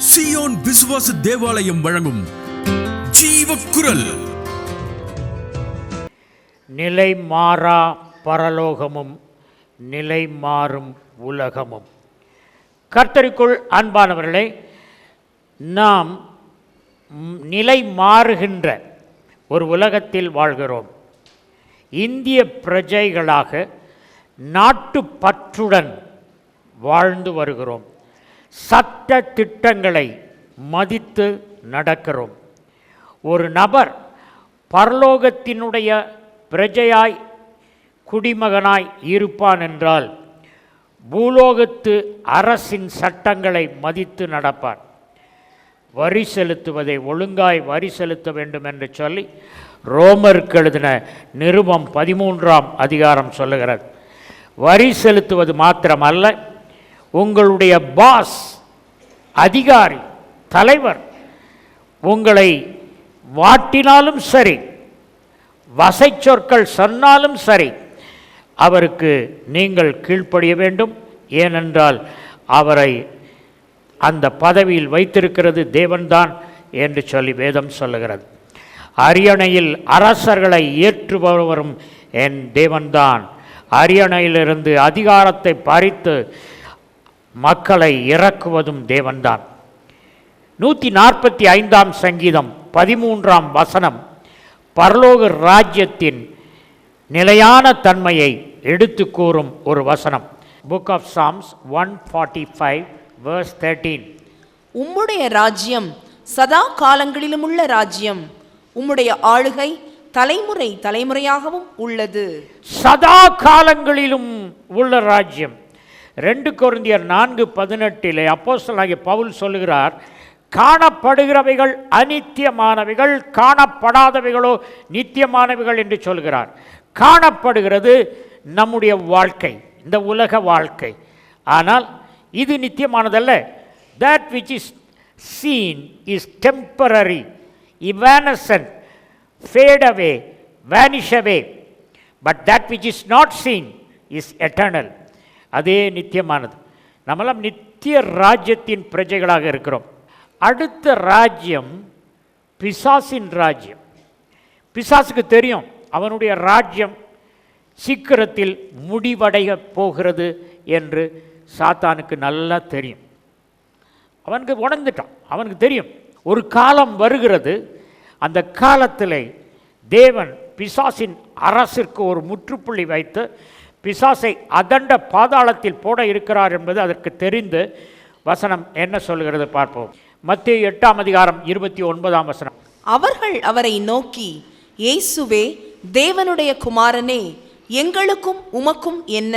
Zion விசுவாச தேவாலயம் வழங்கும் ஜீவக்குரல். நிலை மாறா பரலோகமும் நிலை மாறும் உலகமும். கர்த்தருக்குள் அன்பானவர்களே, நாம் நிலை மாறுகின்ற ஒரு உலகத்தில் வாழ்கிறோம். இந்திய பிரஜைகளாக நாட்டு பற்றுடன் வாழ்ந்து வருகிறோம். சட்ட திட்டங்களை மதித்து நடக்கிறோம். ஒரு நபர் பரலோகத்தினுடைய பிரஜையாய் குடிமகனாய் இருப்பான் என்றால் பூலோகத்து அரசின் சட்டங்களை மதித்து நடப்பான். வரி செலுத்துவதை ஒழுங்காய் வரி செலுத்த வேண்டும் என்று சொல்லி ரோமருக்கு எழுதின நிருபம் 13ஆம் அதிகாரம் சொல்லுகிறது. வரி செலுத்துவது மாத்திரமல்ல, உங்களுடைய பாஸ், அதிகாரி, தலைவர் உங்களை வாட்டினாலும் சரி, வசை சொற்கள் சொன்னாலும் சரி, அவருக்கு நீங்கள் கீழ்ப்படிய வேண்டும். ஏனென்றால் அவரை அந்த பதவியில் வைத்திருக்கிறது தேவன்தான் என்று சொல்லி வேதம் சொல்லுகிறது. அரியணையில் அரசர்களை ஏற்றுபவரும் என் தேவன்தான். அரியணையிலிருந்து அதிகாரத்தை பறித்து மக்களை இறக்குவதும் தேவன்தான். 145ஆம் சங்கீதம் 13ஆம் வசனம் பரலோக ராஜ்யத்தின் நிலையான தன்மையை எடுத்து கூறும் ஒரு வசனம். Book of Psalms 145 verse 13. உம்முடைய ராஜ்யம் சதா காலங்களிலும் உள்ள ராஜ்யம், உம்முடைய ஆளுகை தலைமுறை தலைமுறையாகவும் உள்ளது. சதா காலங்களிலும் உள்ள ராஜ்யம். 2 கொரிந்தியர் 4:18 அப்போஸ்தலனாகிய பவுல் சொல்லுகிறார், காணப்படுகிறவைகள் அநித்தியமானவைகள், காணப்படாதவைகளோ நித்தியமானவைகள் என்று சொல்கிறார். காணப்படுகிறது நம்முடைய வாழ்க்கை, இந்த உலக வாழ்க்கை. ஆனால் இது நித்தியமானதல்ல. that which is seen is temporary, evanescent, fade away, vanish away, but that which is not seen is eternal. அதே நித்தியமானது. நம்மளாம் நித்திய ராஜ்யத்தின் பிரஜைகளாக இருக்கிறோம். அடுத்த ராஜ்யம் பிசாசின் ராஜ்யம். பிசாசுக்கு தெரியும் அவனுடைய ராஜ்யம் சீக்கிரத்தில் முடிவடைய போகிறது என்று. சாத்தானுக்கு நல்லா தெரியும். அவனுக்கு உணர்ந்துட்டான். அவனுக்கு தெரியும் ஒரு காலம் வருகிறது. அந்த காலத்தில் தேவன் பிசாசின் அரசிற்கு ஒரு முற்றுப்புள்ளி வைத்து பிசாசை அதண்ட பாதாளத்தில் போட இருக்கிறார் என்பது அதற்கு தெரிந்து வசனம் என்ன சொல்கிறது பார்ப்போம். மத்தேயு 8ஆம் அதிகாரம் 29ஆம் வசனம். அவர்கள் அவரை நோக்கி, இயேசுவே, தேவனுடைய குமாரனே, எங்களுக்கும் உமக்கும் என்ன?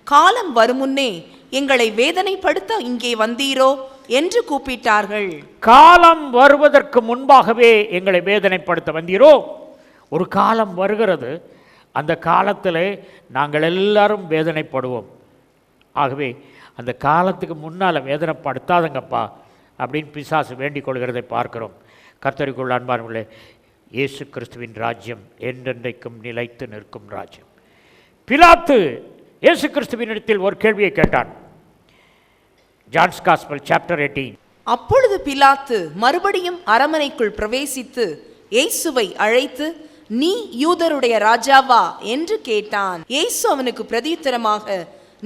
காலம் வருமுன்னே எங்களை வேதனைப்படுத்த இங்கே வந்தீரோ என்று கூப்பிட்டார்கள். காலம் வருவதற்கு முன்பாகவே எங்களை வேதனைப்படுத்த வந்தீரோ? ஒரு காலம் வருகிறது, அந்த காலத்தில் நாங்கள் எல்லாரும் வேதனைப்படுவோம். ஆகவே அந்த காலத்துக்கு முன்னால் வேதனைப்படுத்தாதங்கப்பா அப்படின்னு பிசாசு வேண்டிக் கொள்கிறதை பார்க்கிறோம். கர்த்தருக்குள் அன்பானவர்களே, இயேசு கிறிஸ்துவின் ராஜ்யம் என்றென்றைக்கும் நிலைத்து நிற்கும் ராஜ்யம். பிலாத்து இயேசு கிறிஸ்துவின் இடத்தில் ஒரு கேள்வியை கேட்டான். John's gospel chapter 18. அப்பொழுது பிலாத்து மறுபடியும் அரமனைக்குள் பிரவேசித்து இயேசுவை அழைத்து, நீ யூதருடைய ராஜாவா என்று கேட்டான். இயேசு அவனுக்கு பிரதியுத்தரமாக,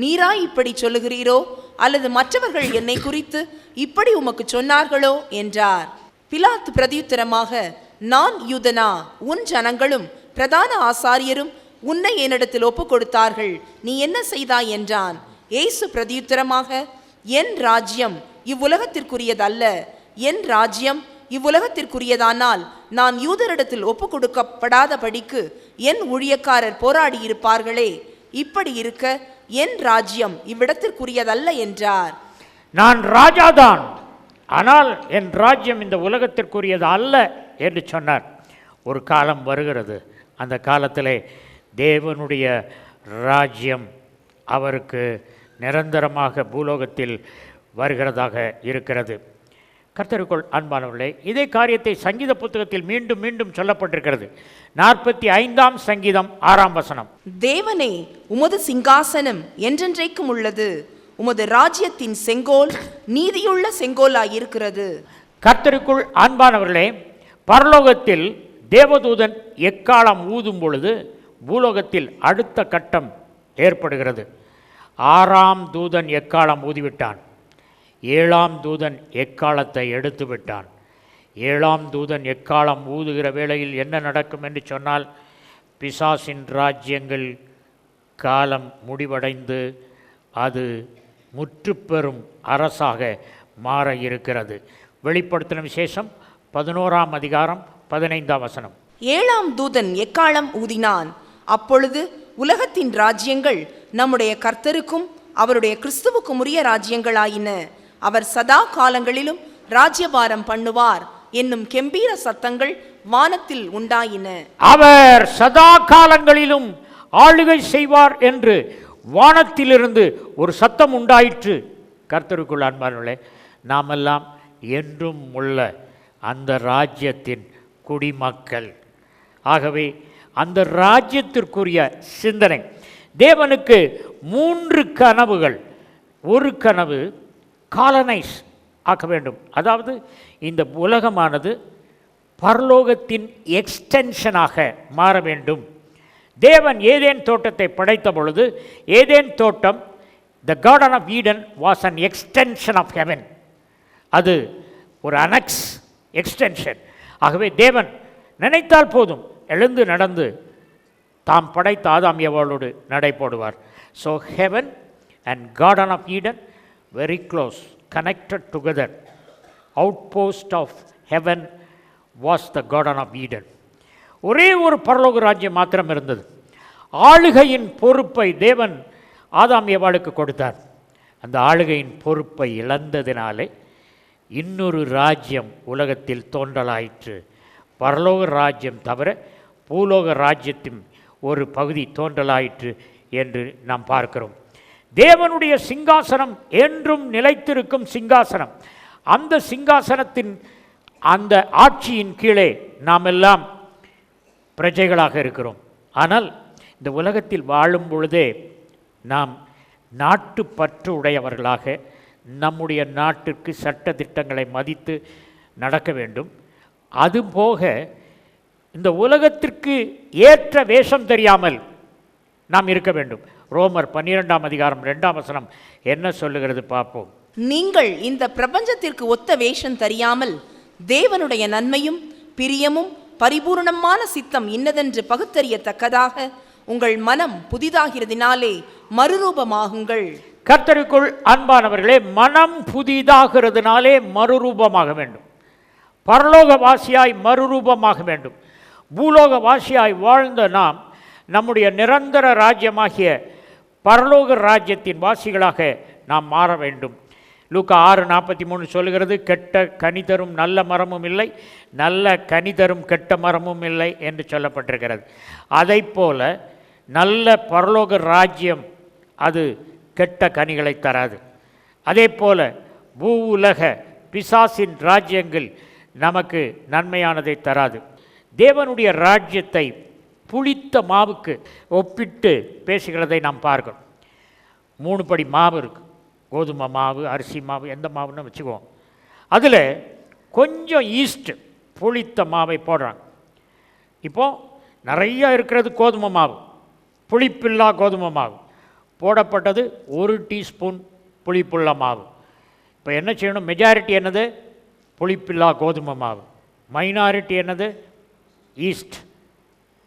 நீரா இப்படி சொல்லுகிறீரோ, அல்லது மற்றவர்கள் என்னை குறித்து இப்படி உமக்கு சொன்னார்களோ என்றார். பிலாத்து பிரதியுத்தரமாக, நான் யூதனா? உன் ஜனங்களும் பிரதான ஆசாரியரும் உன்னை என்னிடத்தில் ஒப்பு கொடுத்தார்கள், நீ என்ன செய்தாய் என்றான். இயேசு பிரதியுத்தரமாக, என் ராஜ்யம் இவ்வுலகத்திற்குரியதல்ல. என் ராஜ்யம் இவ்வுலகத்திற்குரியதானால் நான் யூதரிடத்தில் ஒப்பு கொடுக்கப்படாதபடிக்கு என் ஊழியக்காரர் போராடி இருப்பார்களே. இப்படி இருக்க என் ராஜ்யம் இவ்விடத்திற்குரியதல்ல என்றார். நான் ராஜாதான், ஆனால் என் ராஜ்யம் இந்த உலகத்திற்குரியது அல்ல என்று சொன்னார். ஒரு காலம் வருகிறது, அந்த காலத்திலே தேவனுடைய ராஜ்யம் அவருக்கு நிரந்தரமாக பூலோகத்தில் வருகிறதாக இருக்கிறது. கர்த்தருக்குள் அன்பானவர்களே, இதே காரியத்தை சங்கீத புத்தகத்தில் மீண்டும் மீண்டும் சொல்லப்பட்டிருக்கிறது. 45ஆம் சங்கீதம் 6ஆம் வசனம். தேவனே, உமது சிங்காசனம் என்றென்றைக்கும் உள்ளது, உமது ராஜ்யத்தின் செங்கோல் நீதியுள்ள செங்கோலாயிருக்கிறது. கர்த்தருக்குள் அன்பானவர்களே, பரலோகத்தில் தேவதூதன் எக்காலம் ஊதும் பொழுது பூலோகத்தில் அடுத்த கட்டம் ஏற்படுகிறது. 6ஆம் தூதன் எக்காலம் ஊதிவிட்டான். 7ஆம் தூதன் எக்காலத்தை எடுத்து விட்டான். 7ஆம் தூதன் எக்காலம் ஊதுகிற வேளையில் என்ன நடக்கும் என்று சொன்னால், பிசாசின் ராஜ்யங்கள் காலம் முடிவடைந்து அது முற்றுப்பெறும் அரசாக மாற இருக்கிறது. வெளிப்படுத்தின விசேஷம் 11ஆம் அதிகாரம் 15ஆம் வசனம். 7ஆம் தூதன் எக்காலம் ஊதினான். அப்பொழுது உலகத்தின் ராஜ்யங்கள் நம்முடைய கர்த்தருக்கும் அவருடைய கிறிஸ்துவுக்கும் உரிய ராஜ்யங்களாயின. அவர் சதா காலங்களிலும் ராஜ்யபாரம் பண்ணுவார் என்னும் கெம்பீர சத்தங்கள் வானத்தில் உண்டாயின. அவர் சதா காலங்களிலும் ஆளுகை செய்வார் என்று வானத்திலிருந்து ஒரு சத்தம் உண்டாயிற்று. கர்த்தருக்குள் அன்பானவர்களே, நாமெல்லாம் என்றும் உள்ள அந்த ராஜ்யத்தின் குடிமக்கள். ஆகவே அந்த ராஜ்யத்திற்குரிய சிந்தனை, தேவனுக்கு 3 கனவுகள். ஒரு கனவு காலனைஸ் ஆக்க வேண்டும், அதாவது இந்த உலகமானது பரலோகத்தின் எக்ஸ்டென்ஷனாக மாற வேண்டும். தேவன் ஏதேன் தோட்டத்தை படைத்த பொழுது, ஏதேன் தோட்டம், the garden of Eden was an extension of heaven. அது ஒரு அனெக்ஸ் எக்ஸ்டென்ஷன். ஆகவே தேவன் நினைத்தால் போதும், எழுந்து நடந்து தாம் படைத்த ஆதாம் ஏவாளோடு நடை போடுவார். So heaven and garden of Eden very close, connected together. Outpost of heaven was the garden of Eden. ஒரே ஒரு பரலோக ராஜ்யம் மாத்திரம் இருந்தது. ஆளுகையின் பொறுப்பை தேவன் ஆதாம் ஏவாளுக்கு கொடுத்தார். அந்த ஆளுகையின் பொறுப்பை இழந்ததினாலே இன்னொரு ராஜ்யம் உலகத்தில் தோன்றலாயிற்று. பரலோக ராஜ்யம் தவிர பூலோக ராஜ்யத்தின் ஒரு பகுதி தோன்றலாயிற்று என்று நாம் பார்க்கிறோம். தேவனுடைய சிங்காசனம் என்றும் நிலைத்திருக்கும் சிங்காசனம். அந்த சிங்காசனத்தின் அந்த ஆட்சியின் கீழே நாம் எல்லாம் பிரஜைகளாக இருக்கிறோம். ஆனால் இந்த உலகத்தில் வாழும் பொழுதே நாம் நாட்டு பற்று உடையவர்களாக நம்முடைய நாட்டிற்கு சட்ட திட்டங்களை மதித்து நடக்க வேண்டும். அதுபோக இந்த உலகத்திற்கு ஏற்ற வேஷம் தெரியாமல் நாம் இருக்க வேண்டும். ரோமர் 12ஆம் அதிகாரம் 2ஆம் வசனம் என்ன சொல்லுகிறது பார்ப்போம். நீங்கள் இந்த பிரபஞ்சத்திற்கு ஒத்த வேஷம் தெரியாமல் தேவனுடைய நன்மையும் பிரியமும் பரிபூர்ணமான சித்தம் இன்னதென்று பகுத்தறியத்தக்கதாக உங்கள் மனம் புதிதாகிறதினாலே மறுரூபமாகுங்கள். கர்த்தருக்குள் அன்பானவர்களே, மனம் புதிதாகிறதுனாலே மறுரூபமாக வேண்டும். பரலோகவாசியாய் மறுரூபமாக வேண்டும். பூலோகவாசியாய் வாழ்ந்த நாம் நம்முடைய நிரந்தர ராஜ்யமாகிய பரலோக ராஜ்யத்தின் வாசிகளாக நாம் மாற வேண்டும். லூக்கா 6:43 சொல்லுகிறது, கெட்ட கனி தரும் நல்ல மரமும் இல்லை, நல்ல கனி தரும் கெட்ட மரமும் இல்லை என்று சொல்லப்பட்டிருக்கிறது. அதை போல நல்ல பரலோக ராஜ்யம் அது கெட்ட கனிகளை தராது. அதே போல பூ உலக பிசாசின் ராஜ்யங்கள் நமக்கு நன்மையானதை தராது. தேவனுடைய ராஜ்யத்தை புளித்த மாவுக்கு ஒப்பிட்டு பேசுகிறதை நாம் பார்க்கிறோம். 3 படி மாவு இருக்குது. கோதுமை மாவு, அரிசி மாவு, எந்த மாவுன்னு வச்சுக்குவோம். அதில் கொஞ்சம் ஈஸ்ட் புளித்த மாவை போடுறாங்க. இப்போது நிறையா இருக்கிறது கோதுமை மாவு, புளிப்பில்லா கோதுமை மாவு. போடப்பட்டது 1 டீஸ்பூன் புளிப்புள்ள மாவு. இப்போ என்ன செய்யணும்? மெஜாரிட்டி என்னது? புளிப்பில்லா கோதுமை மாவு. மைனாரிட்டி என்னது? ஈஸ்ட்,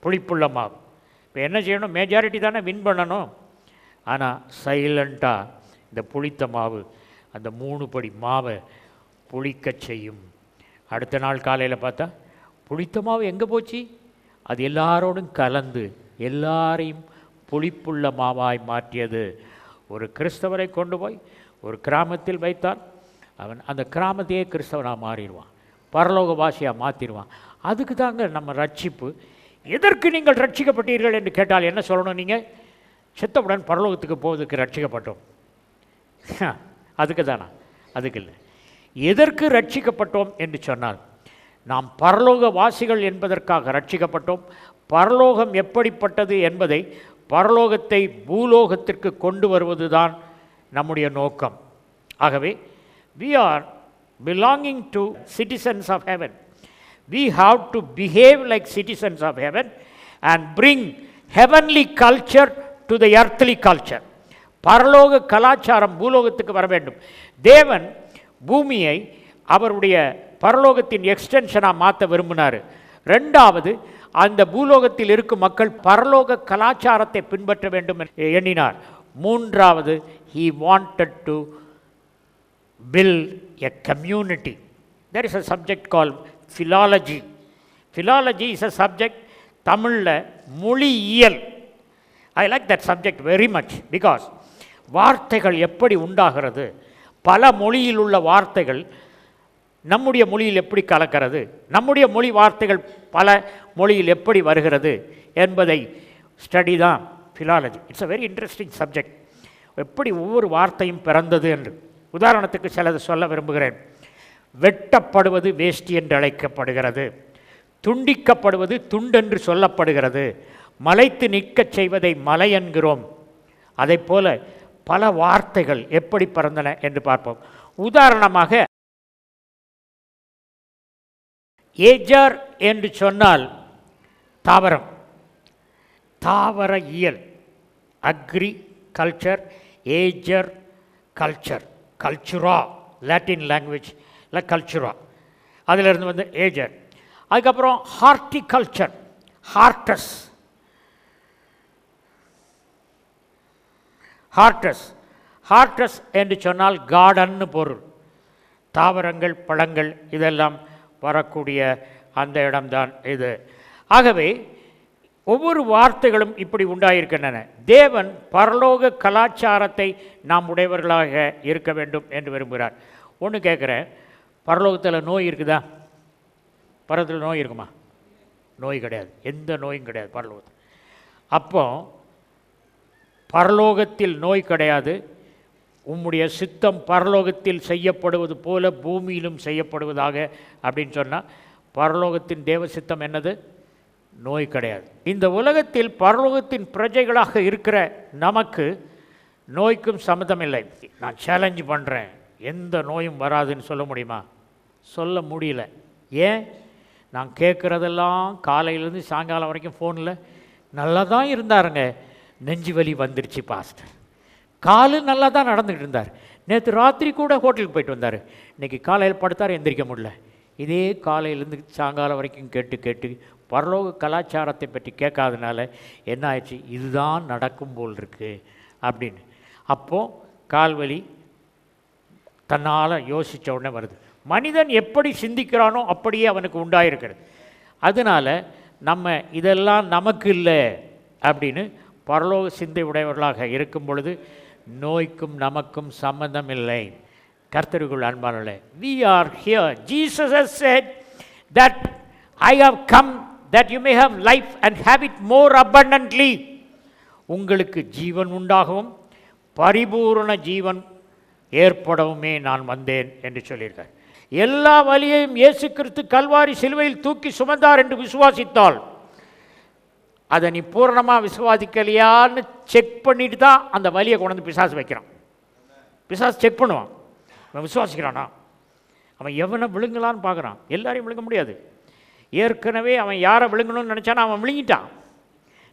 புளிப்புள்ள மாவு. இப்போ என்ன செய்யணும்? மெஜாரிட்டி தானே வின் பண்ணணும். ஆனால் சைலண்ட்டாக இந்த புளித்த மாவு அந்த 3 படி மாவை புளிக்க செய்யும். அடுத்த நாள் காலையில் பார்த்தா புளித்த மாவு எங்கே போச்சு? அது எல்லாரோடும் கலந்து எல்லாரையும் புளிப்புள்ள மாவாய் மாற்றியது. ஒரு கிறிஸ்தவரை கொண்டு போய் ஒரு கிராமத்தில் வைத்தால் அவன் அந்த கிராமத்தையே கிறிஸ்தவனாக மாறிடுவான், பரலோகவாசியாக மாற்றிடுவான். அதுக்கு தாங்க நம்ம ரட்சிப்பு. எதற்கு நீங்கள் ரட்சிக்கப்பட்டீர்கள் என்று கேட்டால் என்ன சொல்லணும்? நீங்கள் செத்தவுடன் பரலோகத்துக்கு போவதுக்கு ரட்சிக்கப்பட்டோம். அதுக்கு தானா? அதுக்கு இல்லை. எதற்கு ரட்சிக்கப்பட்டோம் என்று சொன்னால், நாம் பரலோக வாசிகள் என்பதற்காக ரட்சிக்கப்பட்டோம். பரலோகம் எப்படிப்பட்டது என்பதை, பரலோகத்தை பூலோகத்திற்கு கொண்டு வருவது தான் நம்முடைய நோக்கம். ஆகவே we are belonging to citizens of heaven. We have to behave like citizens of heaven and bring heavenly culture to the earthly culture. பரலோக கலாச்சாரம் பூலோகத்துக்கு வர வேண்டும். தேவன் பூமியை அவருடைய பரலோகத்தின் எக்ஸ்டென்ஷனாக மாற்ற விரும்பினார். ரெண்டாவது, அந்த பூலோகத்தில் இருக்கும் மக்கள் பரலோக கலாச்சாரத்தை பின்பற்ற வேண்டும் எண்ணினார். மூன்றாவது, he wanted to build a community. There is a subject called philology. Philology is a subject, தமிழில் மொழியியல். I like that subject very much because வார்த்தைகள் எப்படி உண்டாகிறது, பல மொழியில் உள்ள வார்த்தைகள் நம்முடைய மொழியில் எப்படி கலக்கிறது, நம்முடைய மொழி வார்த்தைகள் பல மொழியில் எப்படி வருகிறது என்பதை ஸ்டடி தான் philology. It's a very interesting subject. எப்படி ஒவ்வொரு வார்த்தையும் பிறந்தது என்று உதாரணத்துக்கு சிலது சொல்ல விரும்புகிறேன். வெட்டப்படுவது வேஷ்டி என்று அழைக்கப்படுகிறது, துண்டிக்கப்படுவது துண்டென்று சொல்லப்படுகிறது, மலைத்து நிற்கச் செய்வதை மலை என்கிறோம். அதை போல பல வார்த்தைகள் எப்படி பிறந்தன என்று பார்ப்போம். உதாரணமாக, ஏஜர் என்று சொன்னால் தாவரம், தாவர இயல், அக்ரி கல்ச்சர், ஏஜர் கல்ச்சர், கல்ச்சுரா லாட்டின் லாங்குவேஜ் இல்லை கல்ச்சுரா, அதிலிருந்து வந்து ஏஜர். அதுக்கப்புறம் ஹார்டிகல்ச்சர், ஹார்டஸ், ஹார்டஸ் ஹார்டஸ் என்று சொன்னால் கார்டன்னு பொருள். தாவரங்கள், பழங்கள் இதெல்லாம் வரக்கூடிய அந்த இடம்தான் இது. ஆகவே ஒவ்வொரு வார்த்தைகளும் இப்படி உண்டாயிருக்கின்றன. தேவன் பரலோக கலாச்சாரத்தை நாம் உடையவர்களாக இருக்க வேண்டும் என்று விரும்புகிறார். ஒன்று கேட்குறேன், பரலோகத்தில் நோய் இருக்குதா? பரலோகத்தில் நோய் இருக்குமா? நோய் கிடையாது, எந்த நோயும் கிடையாது பரலோகத்தில். அப்போ பரலோகத்தில் நோய் கிடையாது. உம்முடைய சித்தம் பரலோகத்தில் செய்யப்படுவது போல பூமியிலும் செய்யப்படுவதாக அப்படின்னு சொன்னால் பரலோகத்தின் தேவ சித்தம் என்னது? நோய் கிடையாது. இந்த உலகத்தில் பரலோகத்தின் பிரஜைகளாக இருக்கிற நமக்கு நோய்க்கும் சம்மதம் இல்லை. நான் சேலஞ்சு பண்ணுறேன், எந்த நோயும் வராதுன்னு சொல்ல முடியுமா? சொல்ல முடியல. ஏன்? நான் கேட்குறதெல்லாம் காலையிலேருந்து சாயங்காலம் வரைக்கும் ஃபோனில் நல்லா தான் இருந்தாருங்க, நெஞ்சு வலி வந்துருச்சு பாஸ்டர். காலு நல்லா தான் நடந்துகிட்டு இருந்தார், நேற்று ராத்திரி கூட ஹோட்டலுக்கு போயிட்டு வந்தார், இன்றைக்கி காலையில் படுத்தார், எந்திரிக்க முடியல. இதே காலையிலேருந்து சாயங்காலம் வரைக்கும் கேட்டு கேட்டு பரலோக கலாச்சாரத்தை பற்றி கேட்காதனால என்ன ஆயிடுச்சு? இதுதான் நடக்கும் போல் இருக்குது அப்படின்னு. அப்போது கால்வலி தன்னால் யோசித்த உடனே வருது. மனிதன் எப்படி சிந்திக்கிறானோ அப்படியே அவனுக்கு உண்டாயிருக்கிறது. அதனால் நம்ம இதெல்லாம் நமக்கு இல்லை அப்படின்னு பரலோக சிந்தை உடையவர்களாக இருக்கும் பொழுது நோய்க்கும் நமக்கும் சம்பந்தம் இல்லை. கர்த்தருக்குள் அன்பானவர்களே, we are here. Jesus has said that I have come that you may have life and have it more abundantly. உங்களுக்கு ஜீவன் உண்டாகவும் பரிபூரண ஜீவன் ஏற்படவுமே நான் வந்தேன் என்று சொல்லியிருக்கார். எல்லா வலியையும் இயேசு கிறிஸ்து கல்வாரி சிலுவையில் தூக்கி சுமந்தார் என்று விசுவாசித்தால், அதை நீ பூரணமாக விசுவாசிக்கலையான்னு செக் பண்ணிட்டு தான் அந்த வலியை கொண்டு வந்து பிசாசு வைக்கிறான். பிசாசு செக் பண்ணுவான், அவன் விசுவாசிக்கிறானா, அவன் எவனை விழுங்கலான்னு பார்க்குறான். எல்லாரையும் விழுங்க முடியாது. ஏற்கனவே அவன் யாரை விழுங்கணும்னு நினச்சானா அவன் விழுங்கிட்டான்.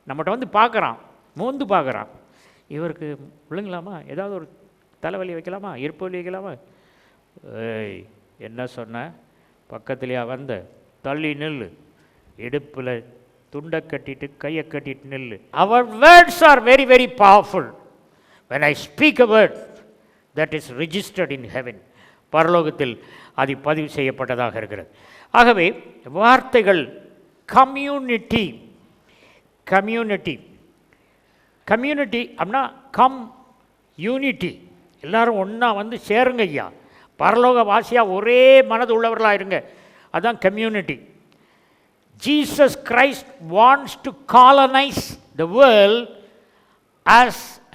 நம்மகிட்ட வந்து பார்க்குறான், மோந்து பார்க்குறான், இவருக்கு விழுங்கலாமா, ஏதாவது ஒரு தலைவலி வைக்கலாமா, இருப்பு வலி வைக்கலாமா? ஏய், என்ன சொன்ன? பக்கத்துலையா வந்த, தள்ளி நில்லு, இடுப்பில் துண்டை கட்டிட்டு கையை கட்டிட்டு நில்லு. அவர் words are very very powerful. When I speak a word that is registered in heaven, பரலோகத்தில் அது பதிவு செய்யப்பட்டதாக இருக்கிறது. ஆகவே வார்த்தைகள் கம்யூனிட்டி, கம்யூனிட்டி கம்யூனிட்டி அப்படின்னா கம் யூனிட்டி, எல்லாரும் ஒன்றா வந்து சேருங்க ஐயா, பரலோக வாசியாக ஒரே மனது உள்ளவர்களாக இருங்க, அதுதான் community. Jesus Christ wants to colonize the world as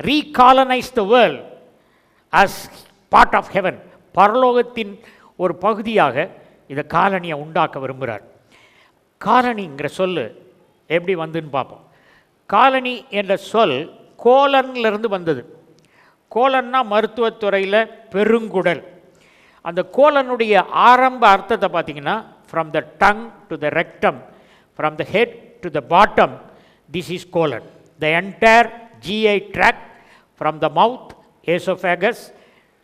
recolonize the world as part of heaven. பரலோகத்தின் ஒரு பகுதியாக இந்த காலனியை உண்டாக்க விரும்புகிறார். காலனிங்கிற சொல் எப்படி வந்துன்னு பார்ப்போம். காலனி என்ற சொல் கோலன்லேருந்து வந்தது. கோலன்னா மருத்துவத்துறையில் பெருங்குடல். அந்த கோலனுடைய ஆரம்ப அர்த்தத்தை பார்த்தீங்கன்னா, from the tongue to the rectum, from the head to the bottom, this is colon. The entire GI tract, from the mouth, oesophagus,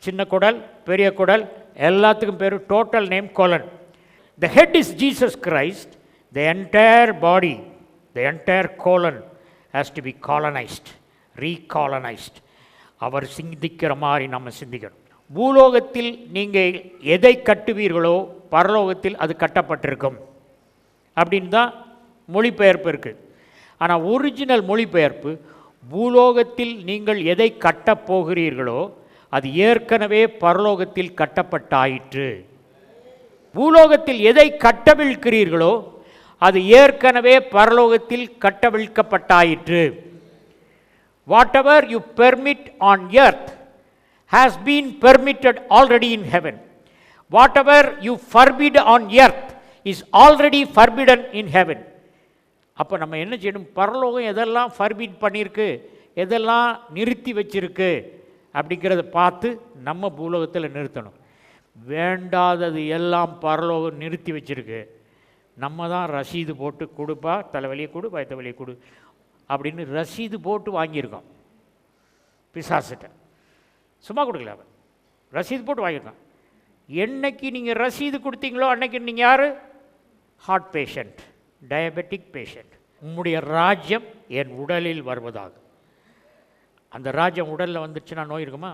சின்ன குடல், பெரிய குடல், எல்லாத்துக்கும் பேர் total name colon. The head is Jesus Christ. The entire body, the entire colon has to be colonised, recolonised. அவர் சிந்திக்கிற மாதிரி நம்ம சிந்திக்கணும். பூலோகத்தில் நீங்கள் எதை கட்டுவீர்களோ பரலோகத்தில் அது கட்டப்பட்டிருக்கும் அப்படின்னு தான் மொழிபெயர்ப்பு இருக்குது. ஆனால் ஒரிஜினல் மொழிபெயர்ப்பு, பூலோகத்தில் நீங்கள் எதை கட்டப்போகிறீர்களோ அது ஏற்கனவே பரலோகத்தில் கட்டப்பட்டாயிற்று. பூலோகத்தில் எதை கட்டவிழ்க்கிறீர்களோ அது ஏற்கனவே பரலோகத்தில் கட்டவிழ்க்கப்பட்டாயிற்று. Whatever you permit on earth has been permitted already in heaven. Whatever you forbid on earth is already forbidden in heaven. அப்போ நம்ம என்ன செய்யணும்? பரலோகம் எதெல்லாம் ஃபர்பிட் பண்ணியிருக்கு, எதெல்லாம் நிறுத்தி வச்சிருக்கு அப்படிங்கிறத பார்த்து நம்ம பூலோகத்தில் நிறுத்தணும். வேண்டாதது எல்லாம் பரலோகம் நிறுத்தி வச்சிருக்கு. நம்ம தான் ரசீது போட்டு கொடுப்பா, தலைவலியை கொடு, பயத்த வலியை கொடு அப்படின்னு ரசீது போட்டு வாங்கியிருக்கோம் பிசாசிட்ட. சும்மா கொடுக்கல, அவன் ரசீது போட்டு வாங்கியிருக்கான். என்னைக்கு நீங்கள் ரசீது கொடுத்தீங்களோ அன்னைக்கு நீங்கள் யார்? Heart patient, diabetic patient. உம்முடைய ராஜ்யம் என் உடலில் வருவதாக. அந்த ராஜ்யம் உடலில் வந்துச்சுன்னா நோய் இருக்குமா?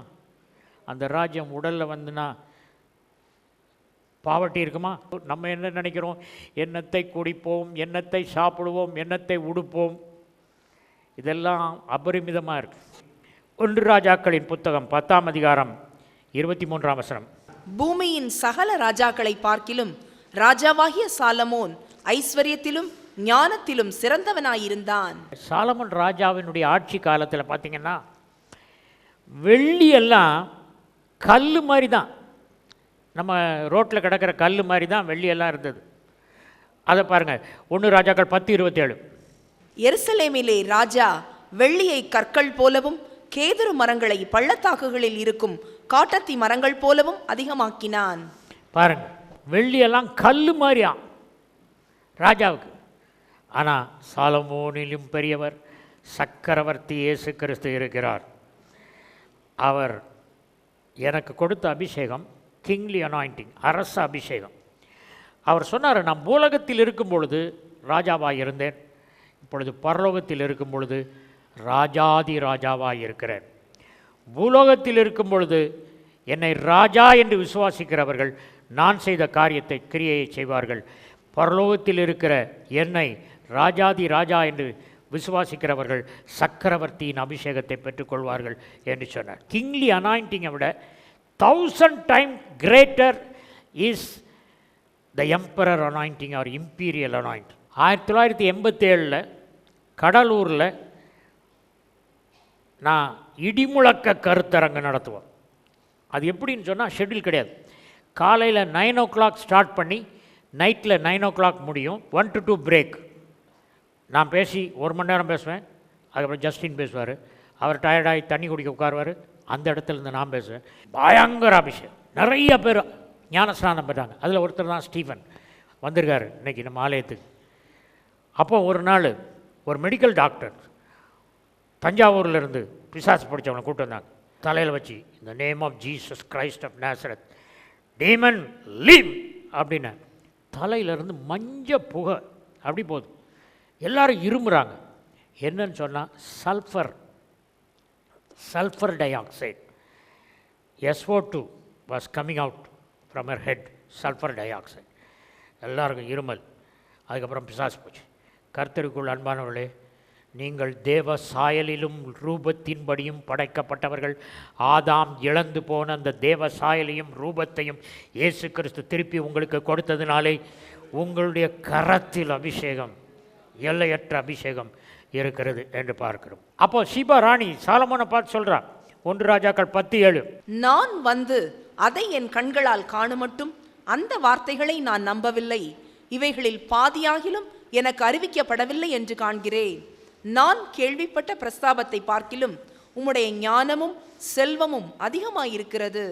அந்த ராஜ்யம் உடலில் வந்துன்னா பாவர்ட்டி இருக்குமா? நம்ம என்ன நினைக்கிறோம்? எண்ணத்தை குடிப்போம், எண்ணத்தை சாப்பிடுவோம், எண்ணத்தை உடுப்போம். இதெல்லாம் அபரிமிதமாக இருக்குது. 1 ராஜாக்களின் புத்தகம் 10ஆம் அதிகாரம் 23ஆம் வசனம். பூமியின் சகல ராஜாக்களை பார்க்கிலும் ராஜாவாகிய சாலமோன் ஐஸ்வர்யத்திலும் ஞானத்திலும் சிறந்தவனாயிருந்தான். சாலமோன் ராஜாவினுடைய ஆட்சி காலத்தில் பார்த்தீங்கன்னா வெள்ளி எல்லாம் கல் மாதிரி தான், நம்ம ரோட்டில் கிடக்கிற கல் மாதிரி தான் வெள்ளி எல்லாம் இருந்தது. அதை பாருங்கள், 1 ராஜாக்கள் 10:27. எருசலேமிலே ராஜா வெள்ளியை கற்கள் போலவும் கேதுரு மரங்களை பள்ளத்தாக்குகளில் இருக்கும் காட்டத்தி மரங்கள் போலவும் அதிகமாக்கினான். பாருங்க, வெள்ளியெல்லாம் கல் மாதிரியா ராஜாவுக்கு. ஆனால் சாலமோனிலும் பெரியவர் சக்கரவர்த்தி இயேசு கிறிஸ்து இருக்கிறார். அவர் எனக்கு கொடுத்த அபிஷேகம் கிங்லி அனாயிண்டிங், அரச அபிஷேகம். அவர் சொன்னார், நான் பூலோகத்தில் இருக்கும் பொழுது ராஜாவாக இருந்தேன், இப்பொழுது பரலோகத்தில் இருக்கும் பொழுது ராஜாதி ராஜாவாக இருக்கிறேன். பூலோகத்தில் இருக்கும் பொழுது என்னை ராஜா என்று விசுவாசிக்கிறவர்கள் நான் செய்த காரியத்தை கிரியையை செய்வார்கள். பரலோகத்தில் இருக்கிற என்னை ராஜாதி ராஜா என்று விசுவாசிக்கிறவர்கள் சக்கரவர்த்தியின் அபிஷேகத்தை பெற்றுக்கொள்வார்கள் என்று சொன்னார். கிங்லி அனாயிண்டிங்கை விட 1000 times greater is the emperor anointing or imperial anointing. 1987 கடலூரில் நான் இடிமுழக்க கருத்தரங்கு நடத்துவோம். அது எப்படின்னு சொன்னால் ஷெட்யூல் கிடையாது. காலையில் 9 o'clock ஸ்டார்ட் பண்ணி நைட்டில் 9 o'clock முடியும். 1 to 2 பிரேக். நான் பேசி 1 மணி நேரம் பேசுவேன். அதுக்கப்புறம் ஜஸ்டின் பேசுவார். அவர் டயர்டாகி தண்ணி குடிக்க உட்காருவார். அந்த இடத்துலேருந்து நான் பேசுவேன். பயங்கர அபிஷேகம். நிறைய பேர் ஞானஸ்நானம் பெற்றாங்க. அதில் ஒருத்தர் தான் ஸ்டீஃபன் வந்திருக்காரு இன்றைக்கி நம்ம ஆலயத்துக்கு. அப்போ ஒரு நாள் ஒரு மெடிக்கல் டாக்டர் தஞ்சாவூர்லேருந்து பிசாசு பிடிச்சவனை கூப்பிட்டு வந்தாங்க. தலையில் வச்சு இந்த name of Jesus Christ of Nazareth demon leave அப்படின்னு தலையிலேருந்து மஞ்ச புகை அப்படி போகுது. எல்லாரும் இருமுறாங்க. என்னன்னு சொன்னால் sulphur tie-oxide SO2 was coming out from her head. Sulphur tie-oxide. எல்லாருக்கும் இருமல். அதுக்கப்புறம் பிசாசு போச்சு. கர்த்தருக்குள் அன்பானவர்களே, நீங்கள் தேவ சாயலிலும் ரூபத்தின்படியும் படைக்கப்பட்டவர்கள். ஆதாம் இழந்து போன அந்த தேவ சாயலையும் ரூபத்தையும் இயேசு கிறிஸ்து திருப்பி உங்களுக்கு கொடுத்ததினாலே உங்களுடைய கரத்தில் அபிஷேகம், எல்லையற்ற அபிஷேகம் இருக்கிறது என்று பார்க்கிறோம். அப்போ சீபா ராணி சாலமோனை பார்த்து சொல்றா, 1 ராஜாக்கள் 10:7, நான் வந்து அதை என் கண்களால் காணுமட்டும் அந்த வார்த்தைகளை நான் நம்பவில்லை. இவைகளில் பாதியாகிலும் எனக்கு அறிவிக்கப்படவில்லை என்று காண்கிறேன். நான் கேள்விப்பட்ட பிரஸ்தாபத்தை பார்க்கிலும் உம்முடைய ஞானமும் செல்வமும் அதிகமாயிருக்கிறது.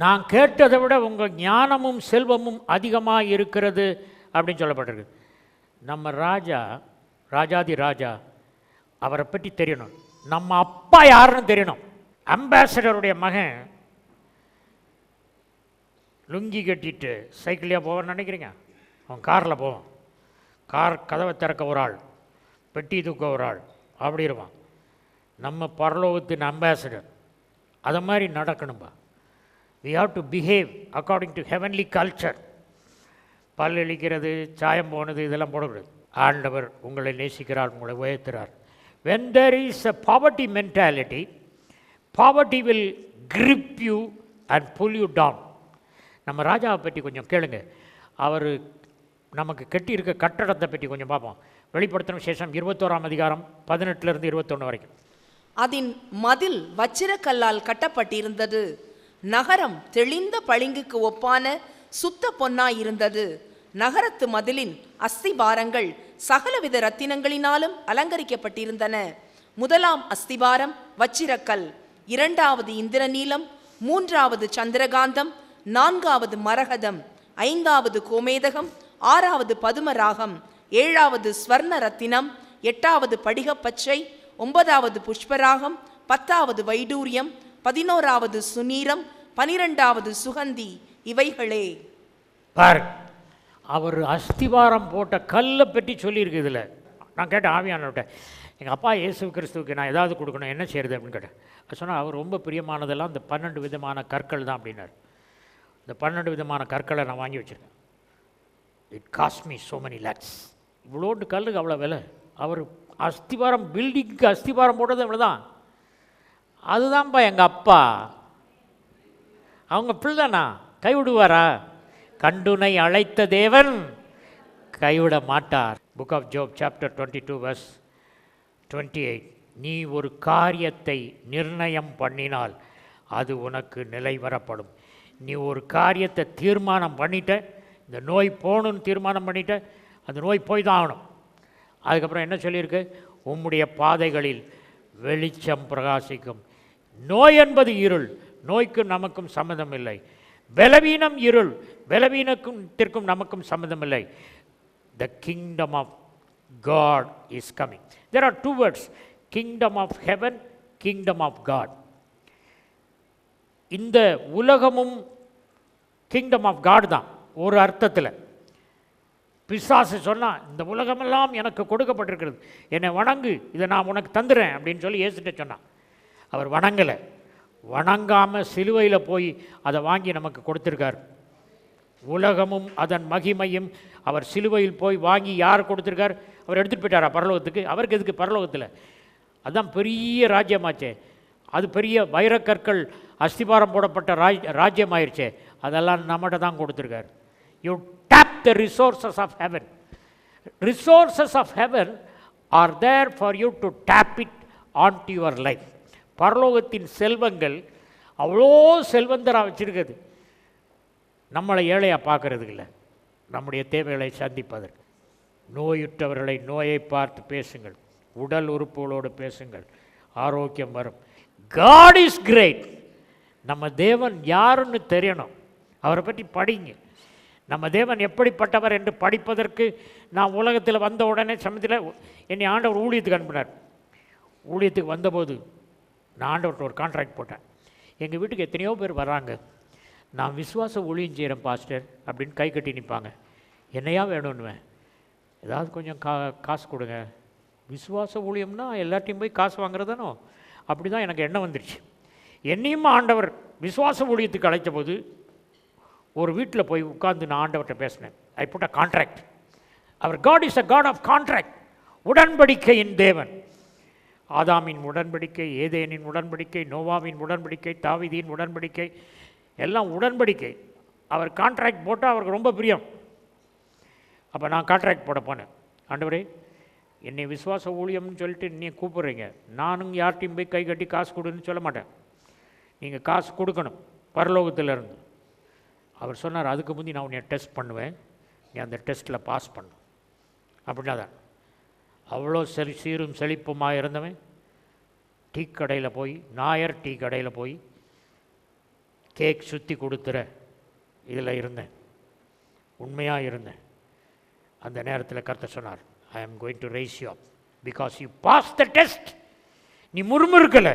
நான் கேட்டதை விட உங்கள் ஞானமும் செல்வமும் அதிகமாக இருக்கிறது அப்படின்னு சொல்லப்பட்டிருக்கு. நம்ம ராஜாதி ராஜா அவரை பற்றி தெரியணும். நம்ம அப்பா யாருன்னு தெரியணும். அம்பாசடருடைய மகன் லுங்கி கட்டிட்டு சைக்கிளையாக போவான்னு நினைக்கிறீங்க? அவன் காரில் போவான். கார் கதவை திறக்க ஒரு ஆள், பெட்டி தூக்க ஒரு ஆள், அப்படி இருப்பான். நம்ம பரலோகத்தின் அம்பாசடர். அதை மாதிரி நடக்கணும்பா. we have to behave according to heavenly culture. பல் இழிக்கிறது, சாயம் போனது, இதெல்லாம் போடக்கூடாது. ஆண்டவர் உங்களை நேசிக்கிறார், உங்களை உயர்த்துறார். when there is a poverty mentality, poverty will grip you and pull you down. நம்ம ராஜாவை பற்றி கொஞ்சம் கேளுங்க. அவர் நமக்கு கட்டியிருக்க கட்டடத்தை பற்றி கொஞ்சம் பார்ப்போம். வெளிப்படுத்தின விசேஷம் 21ஆம் அதிகாரம் 18 21 வரைக்கும். அதன் மதில் வச்சிரக்கல்லால் கட்டப்பட்டிருந்தது. நகரம் தெளிந்த பளிங்குக்கு ஒப்பான சுத்த பொன்னாயிருந்தது. நகரத்து மதிலின் அஸ்திபாரங்கள் சகலவித ரத்தினங்களினாலும் அலங்கரிக்கப்பட்டிருந்தன. முதலாம் அஸ்திபாரம் வச்சிரக்கல், இரண்டாவது இந்திரநீலம், மூன்றாவது சந்திரகாந்தம், நான்காவது மரகதம், ஐந்தாவது கோமேதகம், ஆறாவது பதுமராகம், ஏழாவது ஸ்வர்ண ரத்தினம், எட்டாவது படிகப்பச்சை, ஒன்பதாவது புஷ்பராகம், பத்தாவது வைடூரியம், 11வது சுனீரம், 12வது சுகந்தி. இவைகளே. பாரு, அவர் அஸ்திவாரம் போட்ட கல்லை பற்றி சொல்லியிருக்கு. இதில் நான் கேட்டேன் ஆவியானவர்கிட்ட, எங்கள் அப்பா இயேசு கிறிஸ்துவுக்கு நான் ஏதாவது கொடுக்கணும், என்ன செய்கிறது அப்படின்னு கேட்டேன். அது சொன்னால் அவர் ரொம்ப பிரியமானதெல்லாம் இந்த 12 விதமான கற்கள் தான் அப்படின்னார். இந்த 12 விதமான கற்களை நான் வாங்கி வச்சுருக்கேன். It cost me so many lakhs. இவ்வளோண்டு கல்லுக்கு அவ்வளோ விலை. அவர் அஸ்திவாரம், பில்டிங்க்கு அஸ்திவாரம் போட்டது இவ்வளோதான். அதுதான்ப்பா எங்கள் அப்பா. அவங்க பிள்ளைனா கைவிடுவாரா? கண்டுனை அழைத்த தேவன் கைவிட மாட்டார். Book of Job chapter 22 verse 28. நீ ஒரு காரியத்தை நிர்ணயம் பண்ணினால் அது உனக்கு நிலைவரப்படும். நீ ஒரு காரியத்தை தீர்மானம் பண்ணிட்ட, இந்த நோய் போகணுன்னு தீர்மானம் பண்ணிட்ட, அந்த நோய் போய் தான் ஆகணும். அதுக்கப்புறம் என்ன சொல்லியிருக்கு? உம்முடைய பாதைகளில் வெளிச்சம் பிரகாசிக்கும். நோய் என்பது இருள், நோய்க்கும் நமக்கும் சம்மதம் இல்லை. பலவீனம் இருள், பலவீனத்திற்கும் நமக்கும் சம்மதம் இல்லை. The kingdom of God is coming. There are two words, kingdom of heaven, kingdom of God. இந்த உலகமும் kingdom of God தான் ஒரு அர்த்தத்தில். பிசாசு சொன்னால் இந்த உலகமெல்லாம் எனக்கு கொடுக்கப்பட்டிருக்கிறது, என்னை வணங்கு, இதை நான் உனக்கு தந்துடுறேன் அப்படின்னு சொல்லி இயேசுகிட்ட சொன்னான். அவர் வணங்கலை. வணங்காமல் சிலுவையில் போய் அதை வாங்கி நமக்கு கொடுத்துருக்கார். உலகமும் அதன் மகிமையும் அவர் சிலுவையில் போய் வாங்கி யார் கொடுத்துருக்கார்? அவர் எடுத்துகிட்டு போயிட்டாரா பரலோகத்துக்கு? அவருக்கு எதுக்கு பரலோகத்தில்? அதுதான் பெரிய ராஜ்யமாச்சே. அது பெரிய வைரக்கற்கள் அஸ்திபாரம் போடப்பட்ட ராஜ்யம் ஆயிடுச்சே. அதெல்லாம் நம்மகிட்ட தான் கொடுத்துருக்கார். You tap the resources of heaven. Resources of heaven are there for you to tap it onto your life. பரலோகத்தின் செல்வங்கள் அவ்வளோ செல்வந்தராக வச்சுருக்குது. நம்மளை ஏழையாக பார்க்கறதுக்கு இல்லை, நம்முடைய தேவைகளை சந்திப்பதற்கு. நோயுற்றவர்களை நோயை பார்த்து பேசுங்கள், உடல் உறுப்புகளோடு பேசுங்கள், ஆரோக்கியம் வரும். God is great. நம்ம தேவன் யாருன்னு தெரியணும், அவரை பற்றி படிங்க. நம்ம தேவன் எப்படிப்பட்டவர் என்று படிப்பதற்கு நான் உலகத்தில் வந்த உடனே சமயத்தில் என்னை ஆண்டவர் ஊழியத்துக்கு அனுப்பினார். ஊழியத்துக்கு வந்தபோது நான் ஆண்டவர்கிட்ட ஒரு கான்ட்ராக்ட் போட்டேன். எங்கள் வீட்டுக்கு எத்தனையோ பேர் வராங்க, நான் விசுவாச ஊழியம் செய்கிறேன் பாஸ்டர் அப்படின்னு கை கட்டி நிற்பாங்க. என்னையா வேணும்னுவேன், ஏதாவது கொஞ்சம் காசு கொடுங்க. விசுவாச ஊழியம்னா எல்லாத்தையும் போய் காசு வாங்குறதானோ, அப்படி தான் எனக்கு எண்ணம் வந்துடுச்சு. என்னையும் ஆண்டவர் விசுவாச ஊழியத்துக்கு அழைத்த போது ஒரு வீட்டில் போய் உட்கார்ந்து நான் ஆண்டவர்கிட்ட பேசினேன். I put a contract. அவர் God is a God of contract. உடன்படிக்கையின் தேவன். ஆதாமின் உடன்படிக்கை, ஏதேனின் உடன்படிக்கை, நோவாவின் உடன்படிக்கை, தாவீதின் உடன்படிக்கை, எல்லாம் உடன்படிக்கை. அவர் கான்ட்ராக்ட் போட்டால் அவருக்கு ரொம்ப பிரியம். அப்போ நான் கான்ட்ராக்ட் போட போனேன். ஆண்டவரே, என்னை விசுவாச ஊழியம்னு சொல்லிட்டு நீங்கள் கூப்பிட்றீங்க, நானும் யார்ட்டையும் போய் கை கட்டி காசு கொடுன்னு சொல்ல மாட்டேன். நீங்கள் காசு கொடுக்கணும் பரலோகத்திலேருந்து. அவர் சொன்னார், அதுக்கு முந்தி நான் உன்னை டெஸ்ட் பண்ணுவேன், நீ அந்த டெஸ்ட்டில் பாஸ் பண்ணும். அப்படின்னா தான் அவ்வளோ சீரும் செழிப்புமாக இருந்தவன் டீ கடையில் போய், நாயர் டீ கடையில் போய் கேக் சுற்றி கொடுத்துற இதில் இருந்தேன், உண்மையாக இருந்தேன். அந்த நேரத்தில் கர்த்தர் சொன்னார், I am going to raise you up because you pass the test. நீ முறுமுறுக்கலை,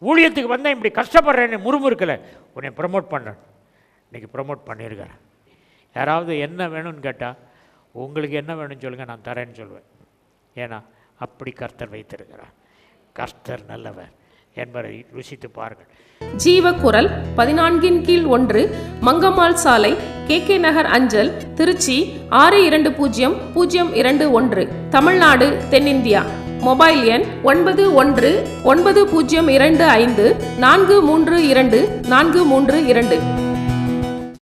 ஊழியத்துக்கு வந்தேன் இப்படி கஷ்டப்படுறேன்னு முறுமுறுக்கலை, உன்னை ப்ரமோட் பண்ண. இன்றைக்கி ப்ரமோட் பண்ணியிருக்கிறேன். யாராவது என்ன வேணும்னு கேட்டால், உங்களுக்கு என்ன வேணும்னு சொல்லுங்கள், நான் தரேன்னு சொல்லுவேன். ஏன்னா அப்படி கர்த்தர் வைத்திருக்கிறார். கர்த்தர் நல்லவர் என்பதை ருசித்து பாருங்கள். ஜீவக்குரல் 14/1 மங்கம்மாள் சாலை, KK நகர் அஞ்சல், திருச்சி 620021, தமிழ்நாடு, தென்னிந்தியா. மொபைல் எண் 919025432432.